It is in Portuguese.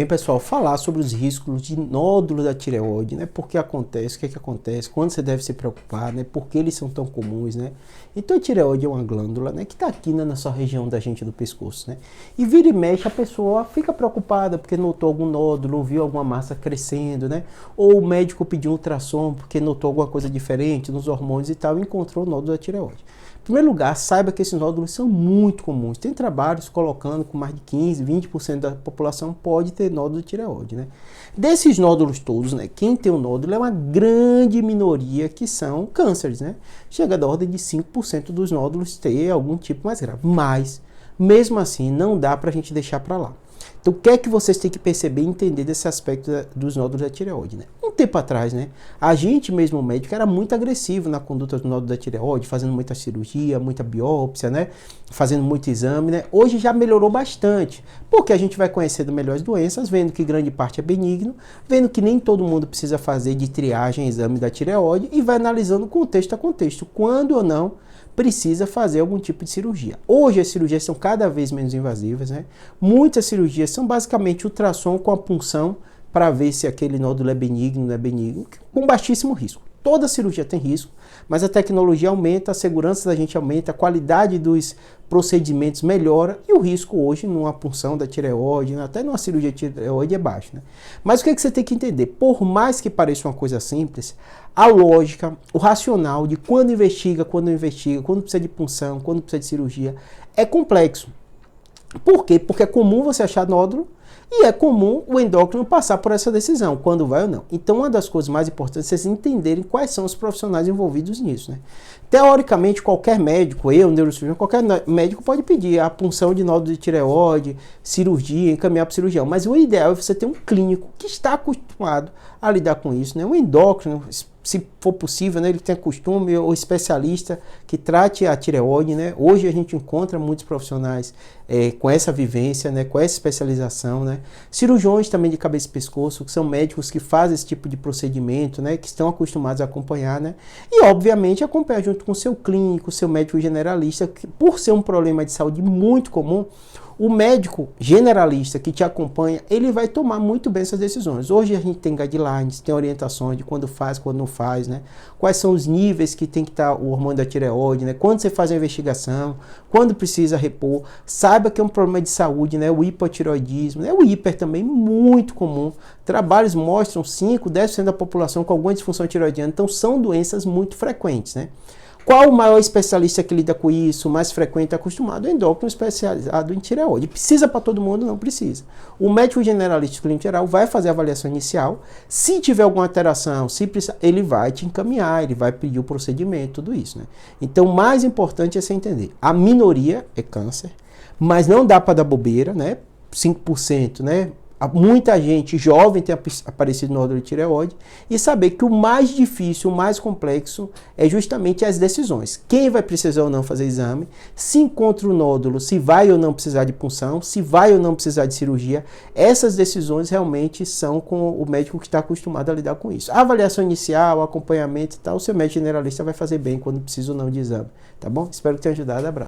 Bem, pessoal, falar sobre os riscos de nódulos da tireoide, né? Por que acontece, o que é que acontece, quando você deve se preocupar, né? Por que eles são tão comuns, né? Então, a tireoide é uma glândula, né? Que está aqui na nossa região da gente do pescoço, né? E vira e mexe, a pessoa fica preocupada porque notou algum nódulo, viu alguma massa crescendo, né? Ou o médico pediu um ultrassom porque notou alguma coisa diferente nos hormônios e tal e encontrou o nódulo da tireoide. Em primeiro lugar, saiba que esses nódulos são muito comuns. Tem trabalhos colocando que mais de 15, 20% da população pode ter nódulo de tireoide, né? Desses nódulos todos, né, quem tem um nódulo é uma grande minoria que são cânceres, né? Chega da ordem de 5% dos nódulos ter algum tipo mais grave. Mas, mesmo assim, não dá para a gente deixar para lá. Então, o que é que vocês têm que perceber e entender desse aspecto dos nódulos da tireoide, né? Um tempo atrás, né, a gente mesmo, médico, era muito agressivo na conduta do nódulo da tireoide, fazendo muita cirurgia, muita biópsia, né, fazendo muito exame, né? Hoje já melhorou bastante, porque a gente vai conhecendo melhor as doenças, vendo que grande parte é benigno, vendo que nem todo mundo precisa fazer de triagem exame da tireoide e vai analisando contexto a contexto, quando ou não precisa fazer algum tipo de cirurgia. Hoje as cirurgias são cada vez menos invasivas, né? Muitas cirurgias são basicamente ultrassom com a punção para ver se aquele nódulo é benigno ou não é benigno, com baixíssimo risco. Toda cirurgia tem risco, mas a tecnologia aumenta, a segurança da gente aumenta, a qualidade dos procedimentos melhora e o risco hoje numa punção da tireoide, até numa cirurgia de tireoide é baixo, né? Mas o que é que você tem que entender? Por mais que pareça uma coisa simples, a lógica, o racional de quando investiga, quando não investiga, quando precisa de punção, quando precisa de cirurgia, é complexo. Por quê? Porque é comum você achar nódulo e é comum o endócrino passar por essa decisão, quando vai ou não. Então, uma das coisas mais importantes é vocês entenderem quais são os profissionais envolvidos nisso, né? Teoricamente, qualquer médico, eu, neurocirurgião, qualquer médico pode pedir a punção de nódulo de tireoide, cirurgia, encaminhar para o cirurgião. Mas o ideal é você ter um clínico que está acostumado a lidar com isso, né? Um endócrino, se for possível, né, ele tem costume, ou especialista que trate a tireoide, né? Hoje a gente encontra muitos profissionais com essa vivência, né, com essa especialização, né? Cirurgiões também de cabeça e pescoço, que são médicos que fazem esse tipo de procedimento, né, que estão acostumados a acompanhar, né? E obviamente acompanhar junto com o seu clínico, seu médico generalista, que por ser um problema de saúde muito comum, o médico generalista que te acompanha, ele vai tomar muito bem essas decisões. Hoje a gente tem guidelines, tem orientações de quando faz, quando não faz, né? Quais são os níveis que tem que estar o hormônio da tireoide, né? Quando você faz a investigação, quando precisa repor. Saiba que é um problema de saúde, né? O hipotireoidismo, né? O hiper também, muito comum. Trabalhos mostram 5, 10% da população com alguma disfunção tireoidiana. Então são doenças muito frequentes, né? Qual o maior especialista que lida com isso, mais frequente, acostumado? O endócrino especializado em tireoide. Precisa para todo mundo? Não precisa. O médico generalista clínico geral vai fazer a avaliação inicial. Se tiver alguma alteração, se precisar, ele vai te encaminhar, ele vai pedir o procedimento, tudo isso, né? Então, o mais importante é você entender. A minoria é câncer, mas não dá para dar bobeira, né? 5%, né? Muita gente jovem tem aparecido nódulo de tireoide e saber que o mais difícil, o mais complexo é justamente as decisões. Quem vai precisar ou não fazer exame, se encontra o nódulo, se vai ou não precisar de punção, se vai ou não precisar de cirurgia, essas decisões realmente são com o médico que está acostumado a lidar com isso. A avaliação inicial, acompanhamento e tal, o seu médico generalista vai fazer bem quando precisa ou não de exame, tá bom? Espero que tenha ajudado, abraço.